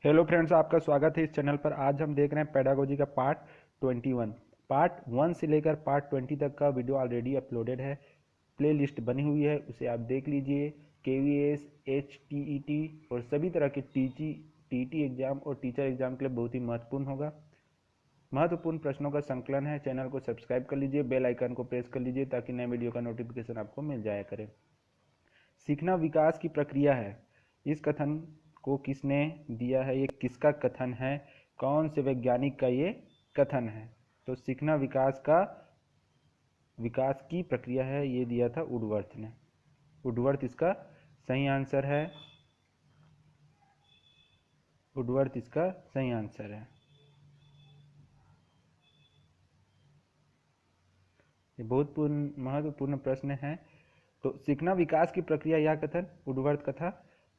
Hello friends, आपका स्वागत है इस चैनल पर। आज हम देख रहे हैं पेडागोजी का पार्ट 21। पार्ट 1 से लेकर पार्ट 20 तक का वीडियो ऑलरेडी अपलोडेड है, प्ले लिस्ट बनी हुई है, उसे आप देख लीजिए। KVS, HTET और सभी तरह के TT एग्जाम और टीचर एग्जाम के लिए बहुत ही महत्वपूर्ण होगा। महत्वपूर्ण प्रश्नों का संकलन है। चैनल को सब्सक्राइब कर लीजिए, बेल आइकन को प्रेस कर लीजिए ताकि नए वीडियो का नोटिफिकेशन आपको मिल जाया करे। सीखना विकास की प्रक्रिया है। इस कथन को किसने दिया है? ये किसका कथन है? कौन से वैज्ञानिक का ये कथन है? तो सीखना विकास की प्रक्रिया है, ये दिया था वुडवर्थ ने। वुडवर्थ इसका सही आंसर है। वुडवर्थ इसका सही आंसर है। ये बहुत महत्वपूर्ण प्रश्न है। तो सीखना विकास की प्रक्रिया, यह कथन वुडवर्थ का था।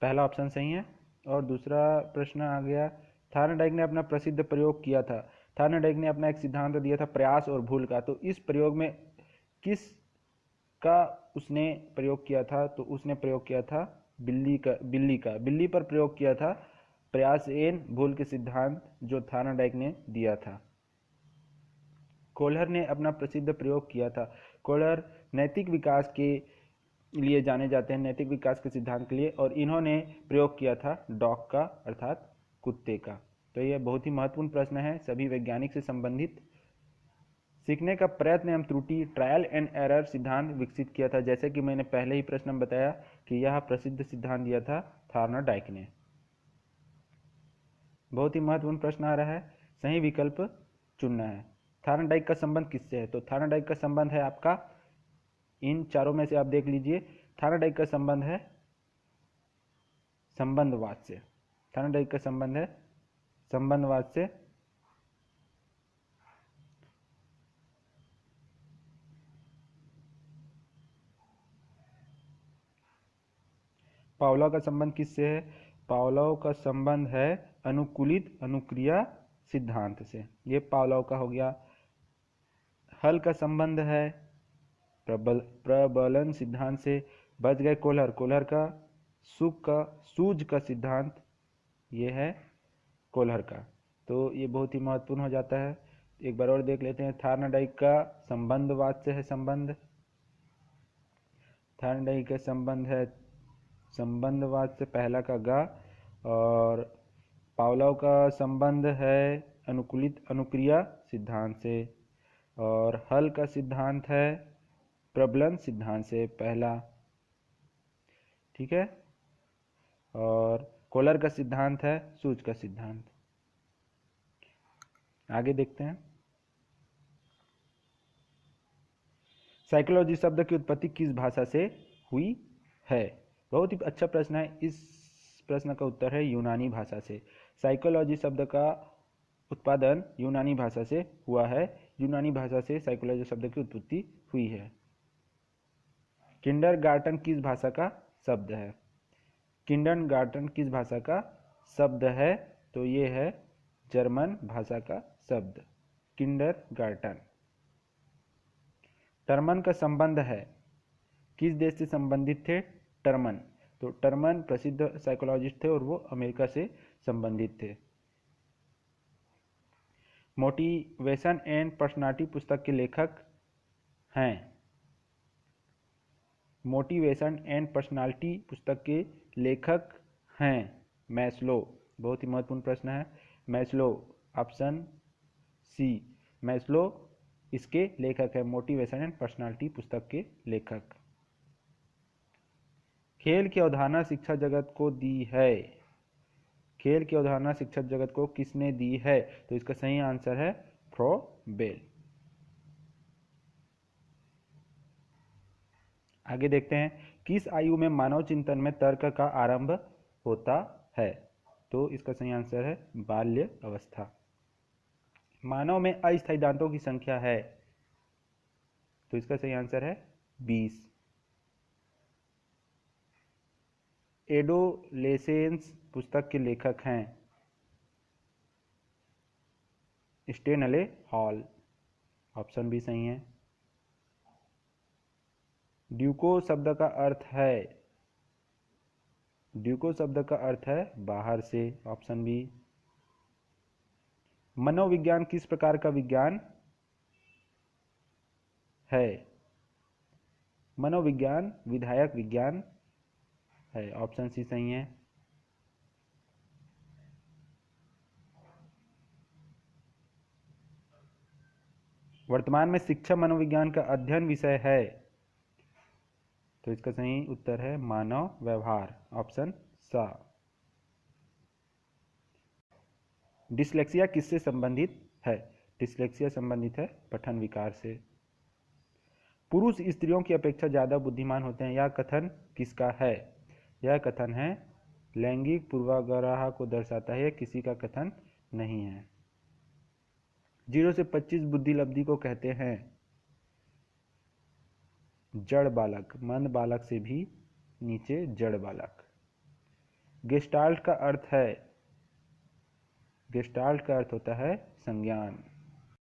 पहला ऑप्शन सही है। और दूसरा प्रश्न आ गया, थार्नडाइक ने अपना प्रसिद्ध प्रयोग किया था। थार्नडाइक ने अपना एक सिद्धांत दिया था प्रयास और भूल का। तो इस प्रयोग में किस का उसने प्रयोग किया था? तो उसने प्रयोग किया था बिल्ली पर प्रयोग किया था प्रयास एन भूल के सिद्धांत, जो थार्नडाइक ने दिया था। कोहलर ने अपना प्रसिद्ध प्रयोग किया था। कोहलर नैतिक विकास के लिए जाने जाते हैं, नैतिक विकास के सिद्धांत के लिए, और इन्होंने प्रयोग किया था डॉग का, अर्थात कुत्ते का। तो यह बहुत ही महत्वपूर्ण प्रश्न है, सभी वैज्ञानिक से संबंधित। सीखने का प्रयत्न एवं त्रुटि, ट्रायल एंड एरर सिद्धांत विकसित किया था। जैसे कि मैंने पहले ही प्रश्न में बताया कि यह प्रसिद्ध सिद्धांत दिया था थार्नडाइक ने। बहुत ही महत्वपूर्ण प्रश्न आ रहा है, सही विकल्प चुनना है। थार्नडाइक का संबंध किससे है? तो थार्नडाइक का संबंध है आपका, इन चारों में से आप देख लीजिए। थार्नडाइक का संबंध है संबंधवाद से। थार्नडाइक का संबंध है संबंधवाद से। पावलोव का संबंध किससे है? पावलोव का संबंध है अनुकूलित अनुक्रिया सिद्धांत से। ये पावलोव का हो गया। हल का संबंध है प्रबलन सिद्धांत से। बच गए कोहलर। कोहलर का सूज का सिद्धांत, ये है कोहलर का। तो ये बहुत ही महत्वपूर्ण हो जाता है। एक बार और देख लेते हैं। थार्नडाइक का संबंधवाद से है संबंध। थार्नडाइक का संबंध है संबंधवाद से, पहला का गा। और पावलोव का संबंध है अनुकूलित अनुक्रिया सिद्धांत से। और हल का सिद्धांत है प्रबलन सिद्धांत से, पहला। ठीक है। और कोहलर का सिद्धांत है सूज का सिद्धांत। आगे देखते हैं। साइकोलॉजी शब्द की उत्पत्ति किस भाषा से हुई है? बहुत ही अच्छा प्रश्न है। इस प्रश्न का उत्तर है यूनानी भाषा से। साइकोलॉजी शब्द का उत्पादन यूनानी भाषा से हुआ है। यूनानी भाषा से साइकोलॉजी शब्द की उत्पत्ति हुई है। किंडरगार्टन किस भाषा का शब्द है? किंडरगार्टन किस भाषा का शब्द है? तो ये है जर्मन भाषा का शब्द, किंडरगार्टन। टर्मन का संबंध है, किस देश से संबंधित थे टर्मन? तो टर्मन प्रसिद्ध साइकोलॉजिस्ट थे और वो अमेरिका से संबंधित थे। मोटिवेशन एंड पर्सनालिटी पुस्तक के लेखक हैं। मोटिवेशन एंड पर्सनालिटी पुस्तक के लेखक हैं मैस्लो। बहुत ही महत्वपूर्ण प्रश्न है। मैस्लो, ऑप्शन सी, मैस्लो इसके लेखक है, मोटिवेशन एंड पर्सनालिटी पुस्तक के लेखक। खेल की अवधारणा शिक्षा जगत को दी है। खेल की अवधारणा शिक्षा जगत को किसने दी है? तो इसका सही आंसर है फ्रोबेल। आगे देखते हैं, किस आयु में मानव चिंतन में तर्क का आरंभ होता है? तो इसका सही आंसर है बाल्य अवस्था। मानव में अस्थायी दांतों की संख्या है। तो इसका सही आंसर है 20। एडोलेसेंस पुस्तक के लेखक हैं स्टेनले हॉल। ऑप्शन भी सही है। ड्यूको शब्द का अर्थ है, ड्यूको शब्द का अर्थ है बाहर से, ऑप्शन बी। मनोविज्ञान किस प्रकार का विज्ञान है? मनोविज्ञान विधायक विज्ञान है, ऑप्शन सी सही है। वर्तमान में शिक्षा मनोविज्ञान का अध्ययन विषय है, तो इसका सही उत्तर है मानव व्यवहार, ऑप्शन सा। डिसलेक्सिया किससे संबंधित है? डिसलेक्सिया संबंधित है पठन विकार से। पुरुष स्त्रियों की अपेक्षा ज़्यादा बुद्धिमान होते हैं, यह कथन किसका है? यह कथन है लैंगिक पूर्वाग्रह को दर्शाता है, किसी का कथन नहीं है। 0 से 25 बुद्धि लब्धि को कहते हैं जड़ बालक, मंद बालक से भी नीचे जड़ बालक। गेस्टाल्ट का अर्थ है, गेस्टाल्ट का अर्थ होता है संज्ञान।